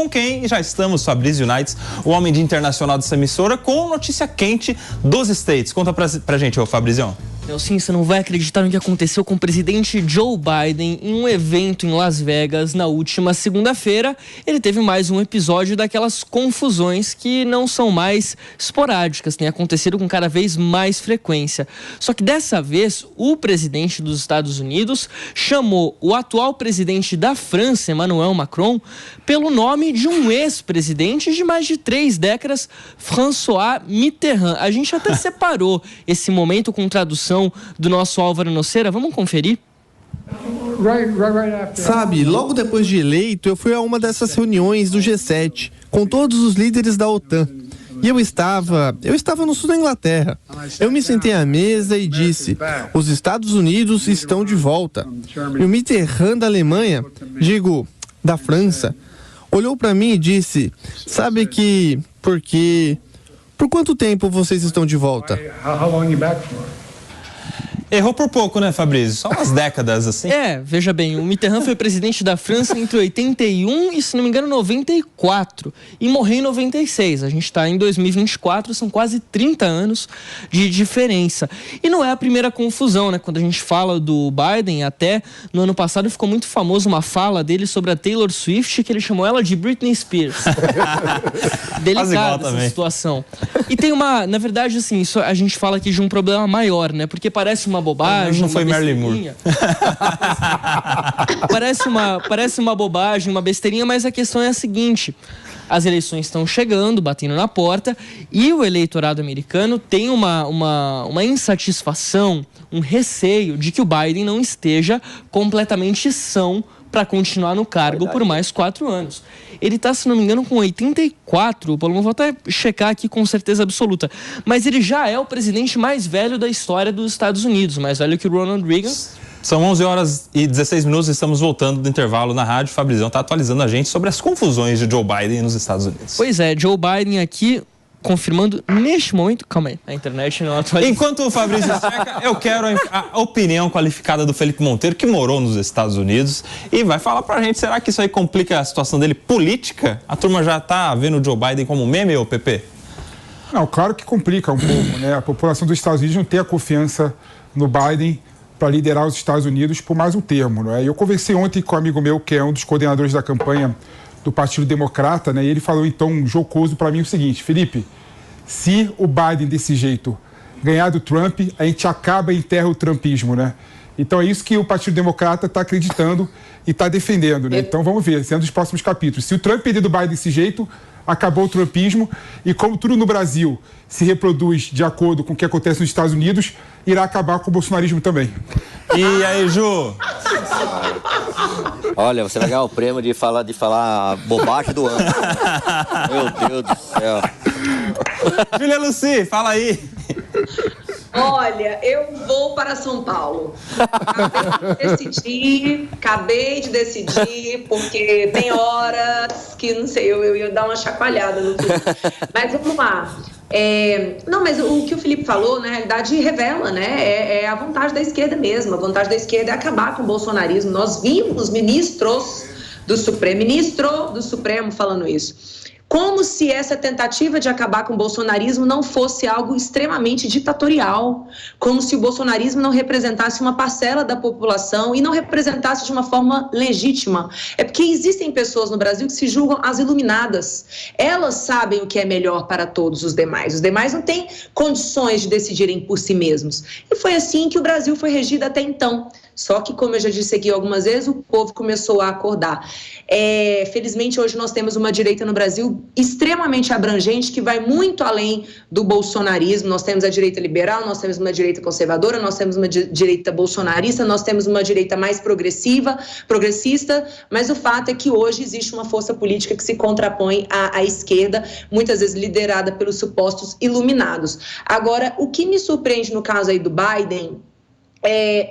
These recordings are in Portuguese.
com quem já estamos, Fabrício Unites, o homem de internacional dessa emissora, com notícia quente dos States. Conta pra gente, ô Fabrício. Sim, você não vai acreditar no que aconteceu com o presidente Joe Biden em um evento em Las Vegas na última segunda-feira. Ele teve mais um episódio daquelas confusões que não são mais esporádicas, têm acontecido com cada vez mais frequência. Só que dessa vez, o presidente dos Estados Unidos chamou o atual presidente da França, Emmanuel Macron, pelo nome de um ex-presidente de mais de 3 décadas, François Mitterrand. A gente até separou esse momento com tradução do nosso Álvaro Nocera. Vamos conferir? Sabe, logo depois de eleito, eu fui a uma dessas reuniões do G7, com todos os líderes da OTAN. E eu estava no sul da Inglaterra. Eu me sentei à mesa e disse: os Estados Unidos estão de volta. E o Mitterrand da Alemanha, da França, olhou para mim e disse: sabe que, por quanto tempo vocês estão de volta? Errou por pouco, né, Fabrício? Só umas décadas, assim. Veja bem, o Mitterrand foi presidente da França entre 81 e, se não me engano, 94. E morreu em 96. A gente está em 2024, são quase 30 anos de diferença. E não é a primeira confusão, né? Quando a gente fala do Biden, até no ano passado ficou muito famoso uma fala dele sobre a Taylor Swift, que ele chamou ela de Britney Spears. Delicada essa situação. E tem na verdade, assim, isso a gente fala aqui de um problema maior, né? Porque parece uma bobagem. Não foi Marilyn Moore. Parece uma bobagem, uma besteirinha, mas a questão é a seguinte: as eleições estão chegando, batendo na porta, e o eleitorado americano tem uma insatisfação, um receio de que o Biden não esteja completamente são para continuar no cargo por mais 4 anos. Ele está, se não me engano, com 84, vou até checar aqui com certeza absoluta, mas ele já é o presidente mais velho da história dos Estados Unidos, mais velho que o Ronald Reagan. São 11 horas e 16 minutos, estamos voltando do intervalo na rádio. O Fabrizão está atualizando a gente sobre as confusões de Joe Biden nos Estados Unidos. Pois é, Joe Biden aqui confirmando neste momento. Calma aí, a internet não atualiza. Enquanto o Fabrício checa, eu quero a opinião qualificada do Felipe Monteiro, que morou nos Estados Unidos, e vai falar pra gente, será que isso aí complica a situação dele política? A turma já tá vendo o Joe Biden como meme, ou PP? Não, claro que complica um pouco, né? A população dos Estados Unidos não tem a confiança no Biden para liderar os Estados Unidos por mais um termo, não é? Eu conversei ontem com um amigo meu, que é um dos coordenadores da campanha do Partido Democrata, né? E ele falou, então, jocoso para mim o seguinte: Felipe, se o Biden desse jeito ganhar do Trump, a gente acaba e enterra o trumpismo, né? Então é isso que o Partido Democrata está acreditando e está defendendo, né? Então vamos ver, sendo os próximos capítulos. Se o Trump perder do Biden desse jeito, acabou o trumpismo, e como tudo no Brasil se reproduz de acordo com o que acontece nos Estados Unidos, irá acabar com o bolsonarismo também. E aí, Ju? Olha, você vai ganhar o prêmio de falar bobagem do ano. Meu Deus do céu. Julia Lucy, fala aí. Olha, eu vou para São Paulo. Acabei de decidir, porque tem horas que, não sei, eu ia dar uma chacoalhada no tudo. Mas vamos lá. Não, mas o que o Felipe falou, na realidade, revela, né? É a vontade da esquerda mesmo. A vontade da esquerda é acabar com o bolsonarismo. Nós vimos ministro do Supremo falando isso. Como se essa tentativa de acabar com o bolsonarismo não fosse algo extremamente ditatorial, como se o bolsonarismo não representasse uma parcela da população e não representasse de uma forma legítima. É porque existem pessoas no Brasil que se julgam as iluminadas. Elas sabem o que é melhor para todos os demais. Os demais não têm condições de decidirem por si mesmos. E foi assim que o Brasil foi regido até então. Só que, como eu já disse aqui algumas vezes, o povo começou a acordar. Felizmente, hoje nós temos uma direita no Brasil extremamente abrangente, que vai muito além do bolsonarismo. Nós temos a direita liberal, nós temos uma direita conservadora, nós temos uma direita bolsonarista, nós temos uma direita mais progressista, mas o fato é que hoje existe uma força política que se contrapõe à esquerda, muitas vezes liderada pelos supostos iluminados. Agora, o que me surpreende no caso aí do Biden...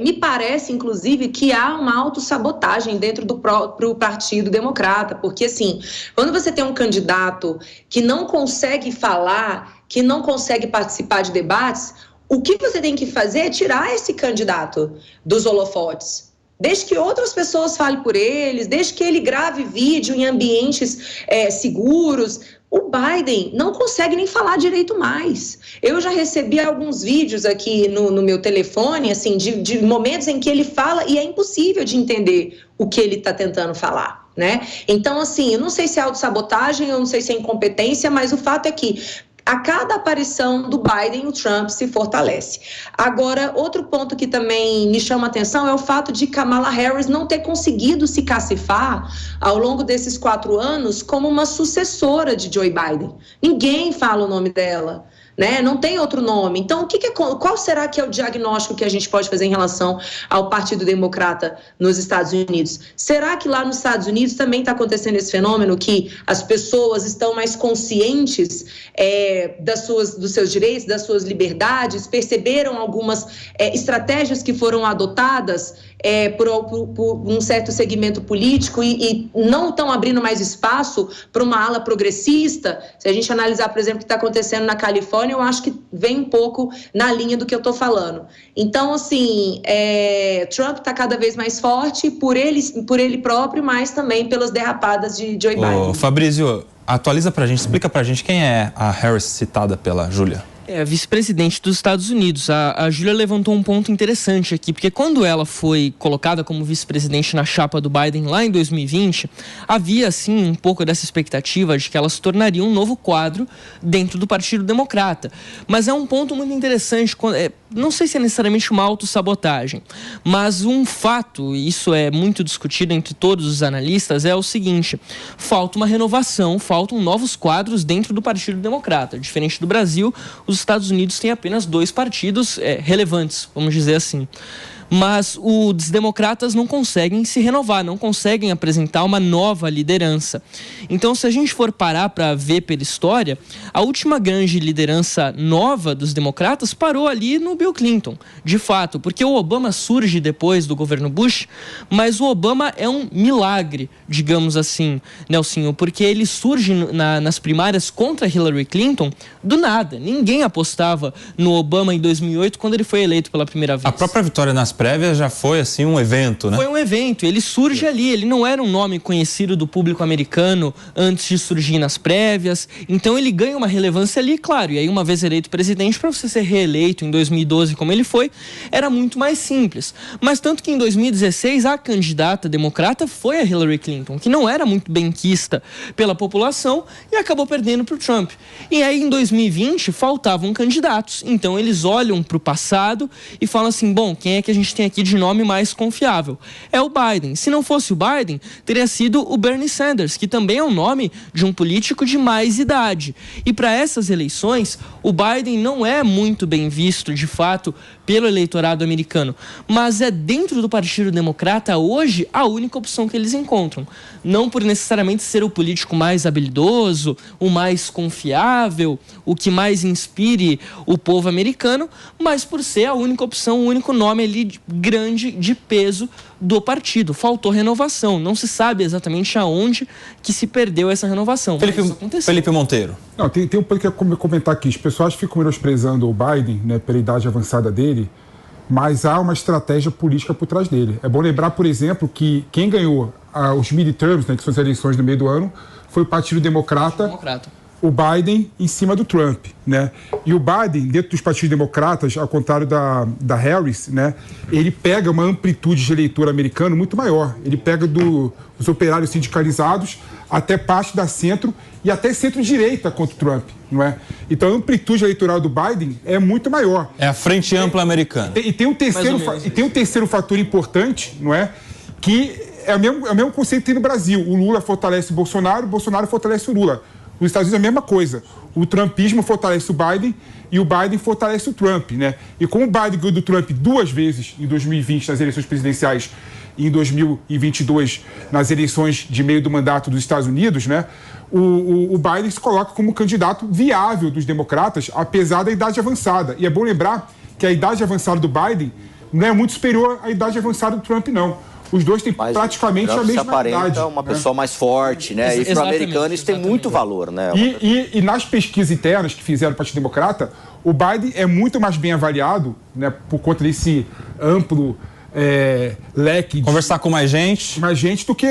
me parece, inclusive, que há uma autossabotagem dentro do próprio Partido Democrata, porque, assim, quando você tem um candidato que não consegue falar, que não consegue participar de debates, o que você tem que fazer é tirar esse candidato dos holofotes. Deixe que outras pessoas falem por eles, deixe que ele grave vídeo em ambientes seguros. O Biden não consegue nem falar direito mais. Eu já recebi alguns vídeos aqui no meu telefone, assim, de momentos em que ele fala e é impossível de entender o que ele está tentando falar, né? Então, assim, eu não sei se é autossabotagem, eu não sei se é incompetência, mas o fato é que a cada aparição do Biden, o Trump se fortalece. Agora, outro ponto que também me chama a atenção é o fato de Kamala Harris não ter conseguido se cacifar ao longo desses 4 anos como uma sucessora de Joe Biden. Ninguém fala o nome dela, né? Não tem outro nome. Então, qual será que é o diagnóstico que a gente pode fazer em relação ao Partido Democrata nos Estados Unidos? Será que lá nos Estados Unidos também está acontecendo esse fenômeno que as pessoas estão mais conscientes dos seus direitos, das suas liberdades, perceberam algumas estratégias que foram adotadas por um certo segmento político e não estão abrindo mais espaço para uma ala progressista? Se a gente analisar, por exemplo, o que está acontecendo na Califórnia, eu acho que vem um pouco na linha do que eu estou falando. Então, assim, Trump está cada vez mais forte por ele próprio, mas também pelas derrapadas de Joe Biden. Fabrício, atualiza pra gente, explica pra gente quem é a Harris citada pela Júlia. A vice-presidente dos Estados Unidos. A Júlia levantou um ponto interessante aqui, porque quando ela foi colocada como vice-presidente na chapa do Biden lá em 2020, havia, assim, um pouco dessa expectativa de que ela se tornaria um novo quadro dentro do Partido Democrata. Mas é um ponto muito interessante, não sei se é necessariamente uma autossabotagem, mas um fato, e isso é muito discutido entre todos os analistas, é o seguinte: falta uma renovação, faltam novos quadros dentro do Partido Democrata. Diferente do Brasil, os Estados Unidos têm apenas 2 partidos relevantes, vamos dizer assim. Mas os democratas não conseguem se renovar, não conseguem apresentar uma nova liderança. Então, se a gente for parar para ver pela história, a última grande liderança nova dos democratas parou ali no Bill Clinton, de fato, porque o Obama surge depois do governo Bush, mas o Obama é um milagre, digamos assim, Nelsinho, porque ele surge nas primárias contra Hillary Clinton do nada. Ninguém apostava no Obama em 2008, quando ele foi eleito pela primeira vez. A própria vitória nas prévias já foi, assim, um evento, né? Foi um evento, ele surge ali, ele não era um nome conhecido do público americano antes de surgir nas prévias, então ele ganha uma relevância ali, claro, e aí uma vez eleito presidente, para você ser reeleito em 2012 como ele foi, era muito mais simples. Mas tanto que em 2016 a candidata democrata foi a Hillary Clinton, que não era muito benquista pela população e acabou perdendo para o Trump. E aí em 2020 faltavam candidatos, então eles olham para o passado e falam assim, bom, quem é que a gente tem aqui de nome mais confiável? É o Biden. Se não fosse o Biden, teria sido o Bernie Sanders, que também é um nome de um político de mais idade. E para essas eleições, o Biden não é muito bem visto, de fato, pelo eleitorado americano, mas é dentro do Partido Democrata hoje a única opção que eles encontram. Não por necessariamente ser o político mais habilidoso, o mais confiável, o que mais inspire o povo americano, mas por ser a única opção, o único nome ali grande de peso do partido. Faltou renovação. Não se sabe exatamente aonde que se perdeu essa renovação. Felipe Monteiro. Não, tem um ponto que eu quero comentar aqui. As pessoas ficam menosprezando o Biden, né, pela idade avançada dele, mas há uma estratégia política por trás dele. É bom lembrar, por exemplo, que quem ganhou os midterms, né, que são as eleições do meio do ano, foi o Partido Democrata. O Biden em cima do Trump, né? E o Biden, dentro dos partidos democratas, ao contrário da Harris, né? Ele pega uma amplitude de eleitor americano muito maior. Ele pega dos operários sindicalizados até parte da centro e até centro-direita contra o Trump, não é? Então a amplitude eleitoral do Biden é muito maior. É a frente ampla americana. E tem um terceiro fator importante, não é? Que é o mesmo conceito que tem no Brasil. O Lula fortalece o Bolsonaro fortalece o Lula. Nos Estados Unidos é a mesma coisa. O trumpismo fortalece o Biden e o Biden fortalece o Trump, né? E como o Biden ganhou do Trump 2 vezes em 2020 nas eleições presidenciais e em 2022 nas eleições de meio do mandato dos Estados Unidos, né? O Biden se coloca como candidato viável dos democratas, apesar da idade avançada. E é bom lembrar que a idade avançada do Biden não é muito superior à idade avançada do Trump, não. Os dois têm praticamente a mesma idade. Uma pessoa mais forte, né? E para o americano isso tem muito valor, né? E nas pesquisas internas que fizeram o Partido Democrata, o Biden é muito mais bem avaliado, né, por conta desse amplo leque de... Conversar com mais gente. Mais gente do que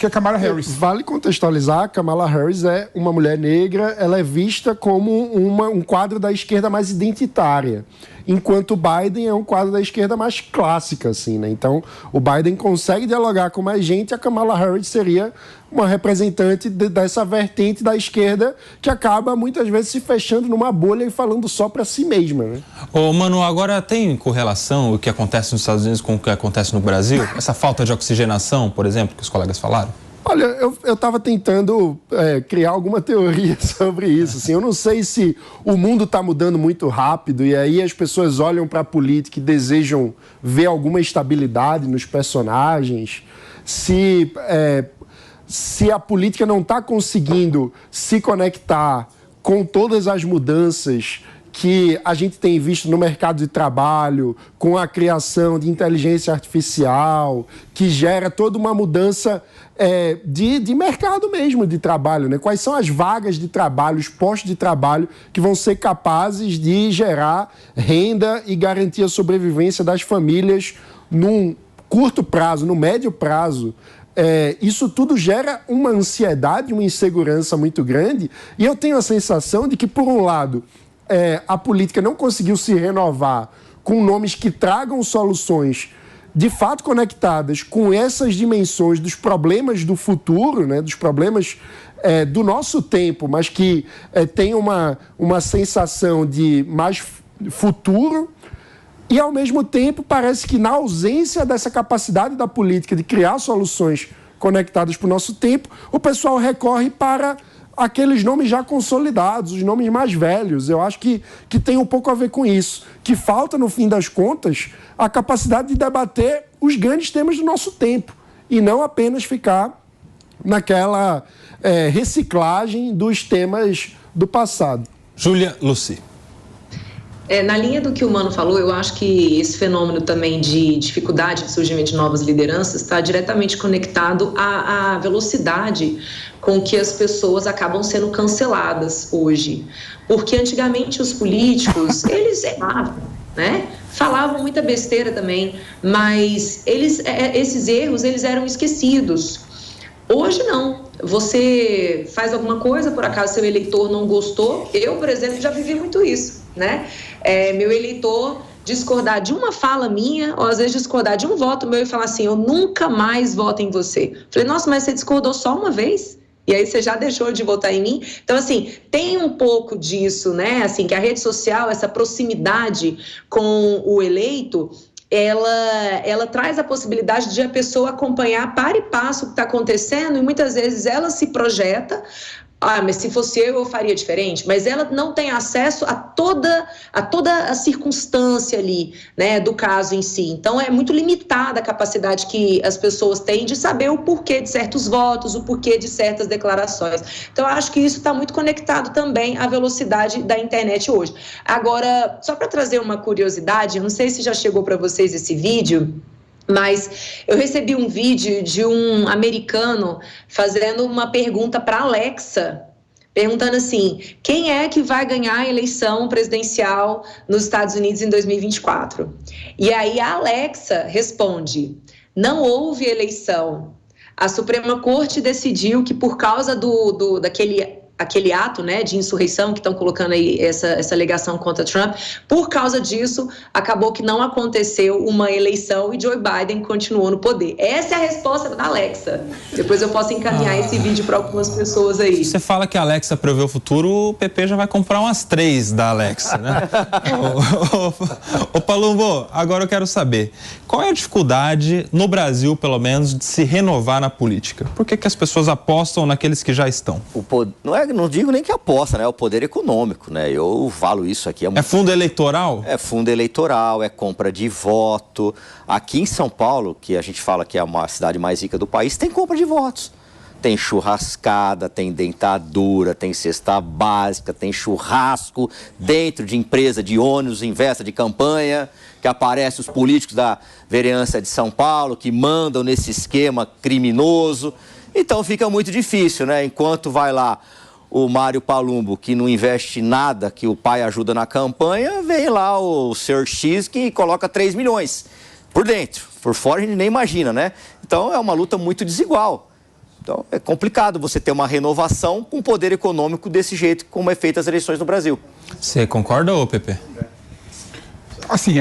a Kamala Harris. Vale contextualizar, Kamala Harris é uma mulher negra, ela é vista como um quadro da esquerda mais identitária, enquanto o Biden é um quadro da esquerda mais clássica, assim, né? Então, o Biden consegue dialogar com mais gente, a Kamala Harris seria uma representante dessa vertente da esquerda que acaba, muitas vezes, se fechando numa bolha e falando só para si mesma, né? Ô, Manu, agora tem correlação o que acontece nos Estados Unidos com o que acontece no Brasil? Essa falta de oxigenação, por exemplo, que os colegas falaram? Olha, eu estava tentando criar alguma teoria sobre isso. Assim, eu não sei se o mundo está mudando muito rápido e aí as pessoas olham para a política e desejam ver alguma estabilidade nos personagens, se a política não está conseguindo se conectar com todas as mudanças que a gente tem visto no mercado de trabalho, com a criação de inteligência artificial, que gera toda uma mudança de mercado mesmo de trabalho, né? Quais são as vagas de trabalho, os postos de trabalho que vão ser capazes de gerar renda e garantir a sobrevivência das famílias num curto prazo, no médio prazo. Isso tudo gera uma ansiedade, uma insegurança muito grande, e eu tenho a sensação de que, por um lado, a política não conseguiu se renovar com nomes que tragam soluções de fato conectadas com essas dimensões dos problemas do futuro, né, dos problemas do nosso tempo, mas que tem uma sensação de mais futuro. E, ao mesmo tempo, parece que na ausência dessa capacidade da política de criar soluções conectadas para o nosso tempo, o pessoal recorre para aqueles nomes já consolidados, os nomes mais velhos. Eu acho que tem um pouco a ver com isso. Que falta, no fim das contas, a capacidade de debater os grandes temas do nosso tempo e não apenas ficar naquela reciclagem dos temas do passado. Júlia Lucy. Na linha do que o Mano falou, eu acho que esse fenômeno também de dificuldade de surgimento de novas lideranças está diretamente conectado à velocidade com que as pessoas acabam sendo canceladas hoje. Porque antigamente os políticos, eles erravam, né? Falavam muita besteira também, mas esses erros eles eram esquecidos. Hoje não. Você faz alguma coisa, por acaso seu eleitor não gostou. Eu, por exemplo, já vivi muito isso, né? Meu eleitor discordar de uma fala minha, ou às vezes discordar de um voto meu e falar assim, eu nunca mais voto em você. Falei, nossa, mas você discordou só uma vez? E aí você já deixou de votar em mim? Então, assim, tem um pouco disso, né? Assim, que a rede social, essa proximidade com o eleito, ela traz a possibilidade de a pessoa acompanhar para e passo o que está acontecendo e muitas vezes ela se projeta, mas se fosse eu faria diferente, mas ela não tem acesso a toda a circunstância ali, né, do caso em si. Então é muito limitada a capacidade que as pessoas têm de saber o porquê de certos votos, o porquê de certas declarações. Então eu acho que isso está muito conectado também à velocidade da internet hoje. Agora, só para trazer uma curiosidade, eu não sei se já chegou para vocês esse vídeo, mas eu recebi um vídeo de um americano fazendo uma pergunta para a Alexa, perguntando assim, quem é que vai ganhar a eleição presidencial nos Estados Unidos em 2024? E aí a Alexa responde, não houve eleição. A Suprema Corte decidiu que por causa daquele ato, né, de insurreição que estão colocando aí essa alegação contra Trump, por causa disso, acabou que não aconteceu uma eleição e Joe Biden continuou no poder. Essa é a resposta da Alexa. Depois eu posso encaminhar esse vídeo para algumas pessoas aí. Você fala que a Alexa prevê o futuro, o PP já vai comprar umas 3 da Alexa, né? Ô Palumbo, agora eu quero saber, qual é a dificuldade, no Brasil pelo menos, de se renovar na política? Por que as pessoas apostam naqueles que já estão? Não digo nem que aposta, né? É o poder econômico, né? Eu falo isso aqui. É fundo eleitoral? É fundo eleitoral, é compra de voto. Aqui em São Paulo, que a gente fala que é uma cidade mais rica do país, tem compra de votos. Tem churrascada, tem dentadura, tem cesta básica, tem churrasco dentro de empresa de ônibus em véspera de campanha, que aparecem os políticos da vereança de São Paulo, que mandam nesse esquema criminoso. Então fica muito difícil, né? Enquanto vai lá o Mário Palumbo, que não investe nada, que o pai ajuda na campanha, vem lá o Sr. X que coloca 3 milhões. por dentro. Por fora a gente nem imagina, né? Então é uma luta muito desigual. Então é complicado você ter uma renovação com poder econômico desse jeito como é feita as eleições no Brasil. Você concorda, ô Pepe? Assim,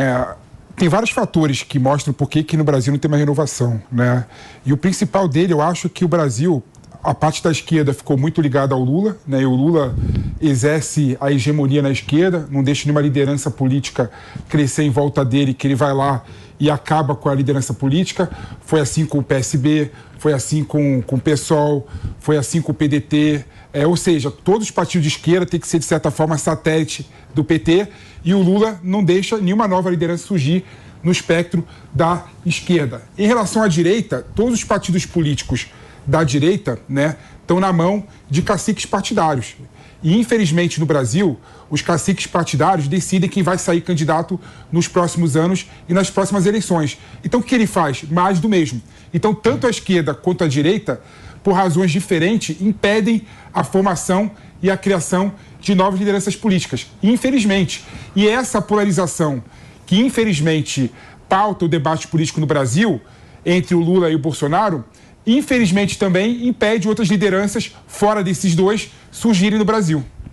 tem vários fatores que mostram por que no Brasil não tem uma renovação, né? E o principal dele, eu acho que o Brasil, a parte da esquerda ficou muito ligada ao Lula, né? E o Lula exerce a hegemonia na esquerda, não deixa nenhuma liderança política crescer em volta dele, que ele vai lá e acaba com a liderança política. Foi assim com o PSB, foi assim com o PSOL, foi assim com o PDT. Ou seja, todos os partidos de esquerda têm que ser, de certa forma, satélite do PT, e o Lula não deixa nenhuma nova liderança surgir no espectro da esquerda. Em relação à direita, todos os partidos políticos da direita, né, estão na mão de caciques partidários. E, infelizmente, no Brasil, os caciques partidários decidem quem vai sair candidato nos próximos anos e nas próximas eleições. Então, o que ele faz? Mais do mesmo. Então, tanto a esquerda quanto a direita, por razões diferentes, impedem a formação e a criação de novas lideranças políticas. Infelizmente. E essa polarização que, infelizmente, pauta o debate político no Brasil, entre o Lula e o Bolsonaro, infelizmente também impede outras lideranças fora desses dois surgirem no Brasil.